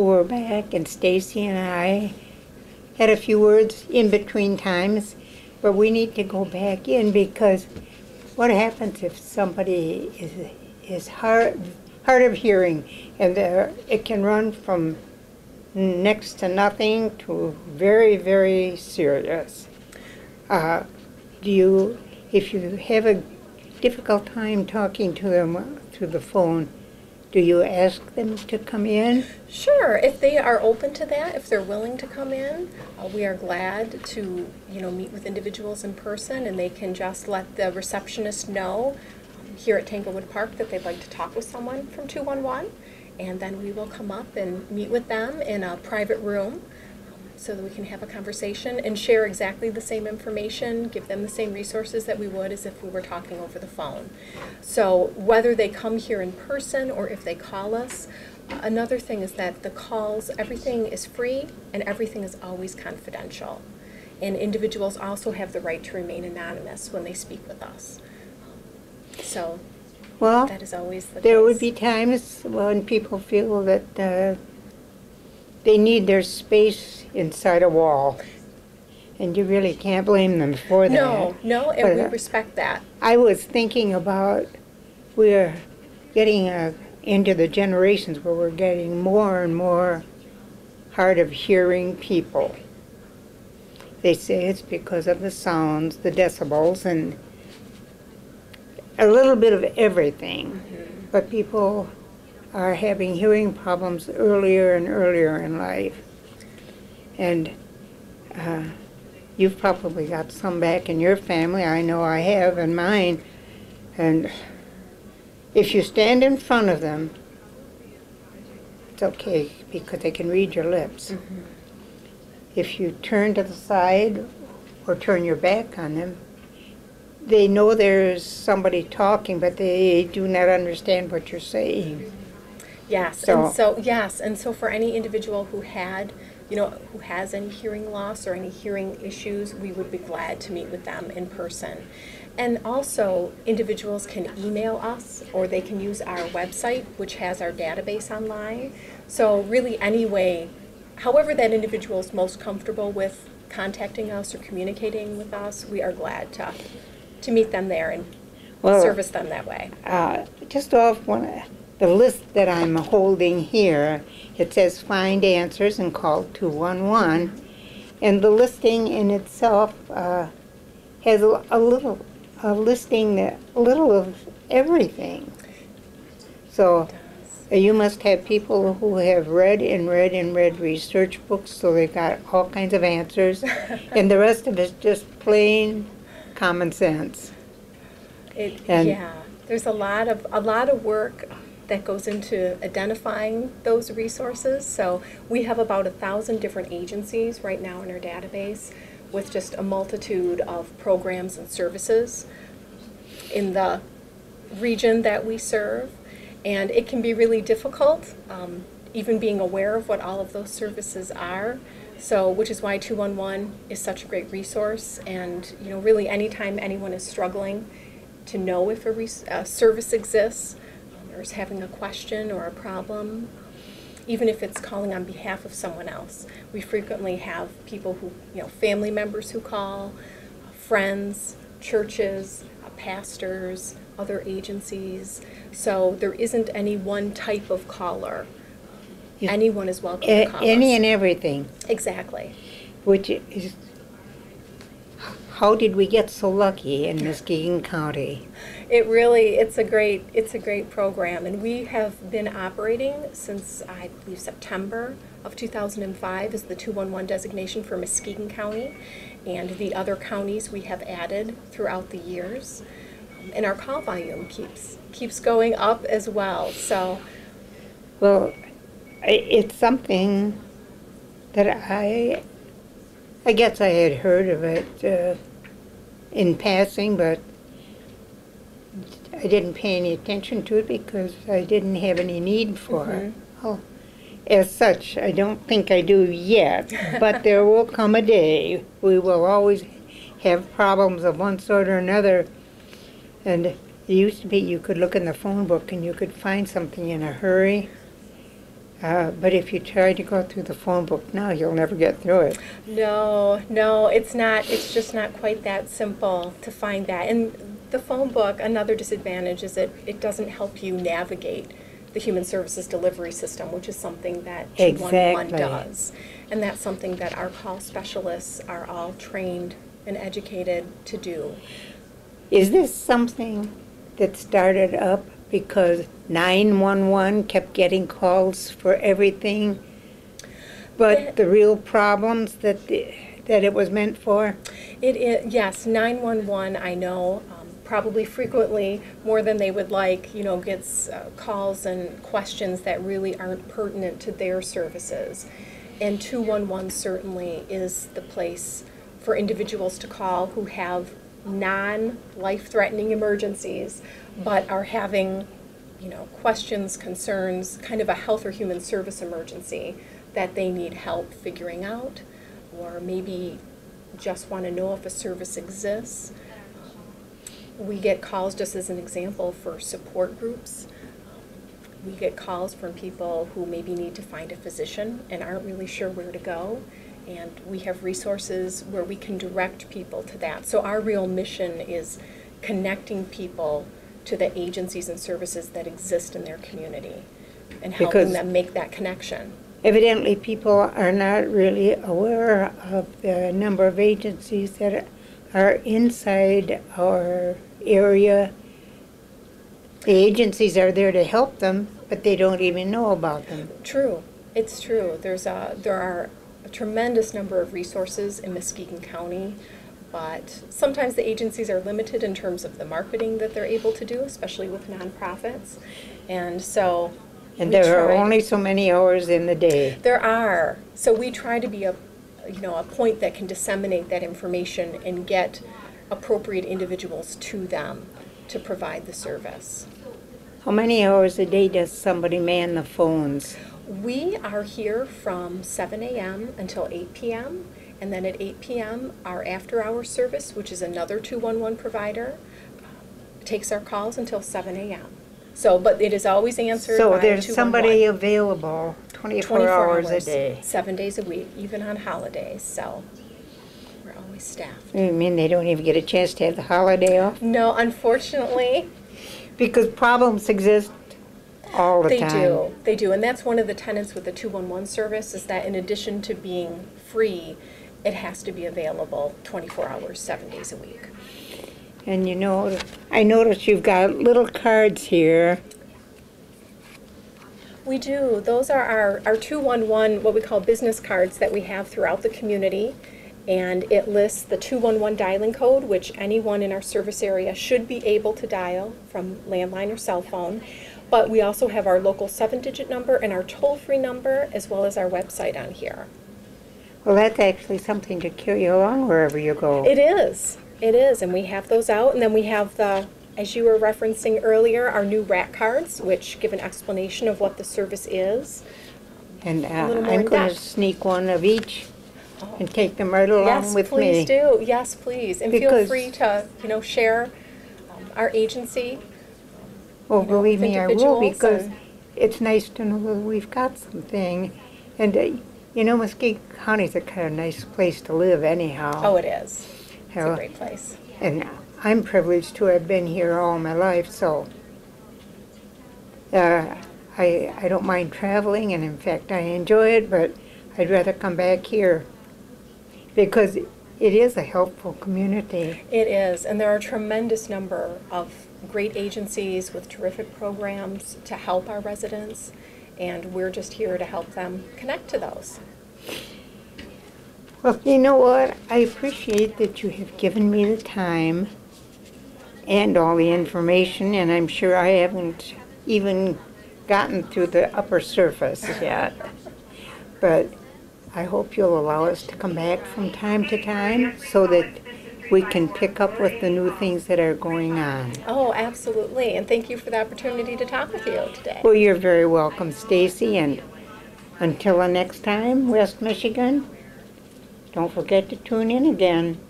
were back, and Stacey and I had a few words in between times, but we need to go back in because what happens if somebody is hard of hearing, and it can run from next to nothing to very, very serious. If you have a difficult time talking to them through the phone, do you ask them to come in? Sure, if they are open to that, if they're willing to come in, we are glad to, meet with individuals in person, and they can just let the receptionist know here at Tanglewood Park that they'd like to talk with someone from 211, and then we will come up and meet with them in a private room so that we can have a conversation and share exactly the same information, give them the same resources that we would as if we were talking over the phone. So whether they come here in person or if they call us, another thing is that the calls, everything is free and everything is always confidential. And individuals also have the right to remain anonymous when they speak with us. So that is always the there case. would be times when people feel that they need their space inside a wall, and you really can't blame them for that. No, and we respect that. I was thinking about we're getting into the generations where we're getting more and more hard of hearing people. They say it's because of the sounds, the decibels, and a little bit of everything. Mm-hmm. But people are having hearing problems earlier and earlier in life. And you've probably got some back in your family. I know I have in mine. And if you stand in front of them, it's okay because they can read your lips. Mm-hmm. If you turn to the side or turn your back on them, they know there's somebody talking, but they do not understand what you're saying. Yes, and so for any individual who has any hearing loss or any hearing issues, we would be glad to meet with them in person. And also, individuals can email us, or they can use our website, which has our database online. So really any way, however that individual is most comfortable with contacting us or communicating with us, we are glad to meet them there and service them that way. Just off the list that I'm holding here, it says find answers and call 211, and the listing in itself has a little of everything. So you must have people who have read research books, so they've got all kinds of answers, and the rest of it's just plain common sense. There's a lot of work that goes into identifying those resources. So we have about 1,000 different agencies right now in our database with just a multitude of programs and services in the region that we serve. And it can be really difficult, even being aware of what all of those services are. So, which is why 211 is such a great resource. And, really anytime anyone is struggling to know if a service exists, or is having a question or a problem, even if it's calling on behalf of someone else. We frequently have people who, family members who call, friends, churches, pastors, other agencies. So there isn't any one type of caller. Anyone is welcome to call any us. and everything. Exactly. Which is, how did we get so lucky in Muskegon County? It's a great program, and we have been operating since, I believe, September of 2005 as the 211 designation for Muskegon County, and the other counties we have added throughout the years. And our call volume keeps going up as well. So, well, it's something that I guess I had heard of it in passing, but I didn't pay any attention to it because I didn't have any need for it. Oh, as such, I don't think I do yet, but there will come a day. We will always have problems of one sort or another. And it used to be you could look in the phone book and you could find something in a hurry. But if you try to go through the phone book now, you'll never get through it. No, it's not. It's just not quite that simple to find that. And the phone book, another disadvantage is that it doesn't help you navigate the human services delivery system, which is something that 211 does. And that's something that our call specialists are all trained and educated to do. Is this something that started up because 911 kept getting calls for everything, but the real problems that it was meant for? It is, yes, 911, I know, probably frequently, more than they would like, gets calls and questions that really aren't pertinent to their services. And 211 certainly is the place for individuals to call who have non-life-threatening emergencies, but are having, questions, concerns, kind of a health or human service emergency that they need help figuring out, or maybe just want to know if a service exists. We get calls, just as an example, for support groups. We get calls from people who maybe need to find a physician and aren't really sure where to go. And we have resources where we can direct people to that. So our real mission is connecting people to the agencies and services that exist in their community and helping them make that connection. Evidently, people are not really aware of the number of agencies that are inside our area. The agencies are there to help them, but they don't even know about them. True. It's true. There are a tremendous number of resources in Muskegon County, but sometimes the agencies are limited in terms of the marketing that they're able to do, especially with nonprofits. And so there are only so many hours in the day. There are. So we try to be a point that can disseminate that information and get appropriate individuals to them to provide the service. How many hours a day does somebody man the phones? We are here from 7 a.m. until 8 p.m. And then at 8 p.m., our after-hour service, which is another 211 provider, takes our calls until 7 a.m. So, but it is always answered by 211. So there's somebody available 24 hours a day. 7 days a week, even on holidays. So we're always staffed. You mean they don't even get a chance to have the holiday off? No, unfortunately. Because problems exist all the time. They do. And that's one of the tenets with the 211 service is that in addition to being free, it has to be available 24 hours, 7 days a week. And I noticed you've got little cards here. We do. Those are our 211, what we call business cards that we have throughout the community. And it lists the 211 dialing code, which anyone in our service area should be able to dial from landline or cell phone. But we also have our local 7-digit number and our toll-free number, as well as our website on here. Well, that's actually something to carry you along wherever you go. It is. It is. And we have those out. And then we have as you were referencing earlier, our new RAT cards, which give an explanation of what the service is. And I'm going to sneak one of each and take them right along with me. Yes, please do. Yes, please. And feel free to, share our agency. Well, believe me, I will, because it's nice to know that we've got something. And, Muskegon County is a kind of nice place to live anyhow. Oh, it is. It's a great place. And I'm privileged to have been here all my life, so I don't mind traveling, and in fact, I enjoy it, but I'd rather come back here because it is a helpful community. It is, and there are a tremendous number of great agencies with terrific programs to help our residents, and we're just here to help them connect to those. Well, you know what? I appreciate that you have given me the time and all the information, and I'm sure I haven't even gotten through the upper surface yet. But I hope you'll allow us to come back from time to time so that we can pick up with the new things that are going on. Oh, absolutely. And thank you for the opportunity to talk with you today. Well, you're very welcome, Stacey. And until the next time, West Michigan, don't forget to tune in again.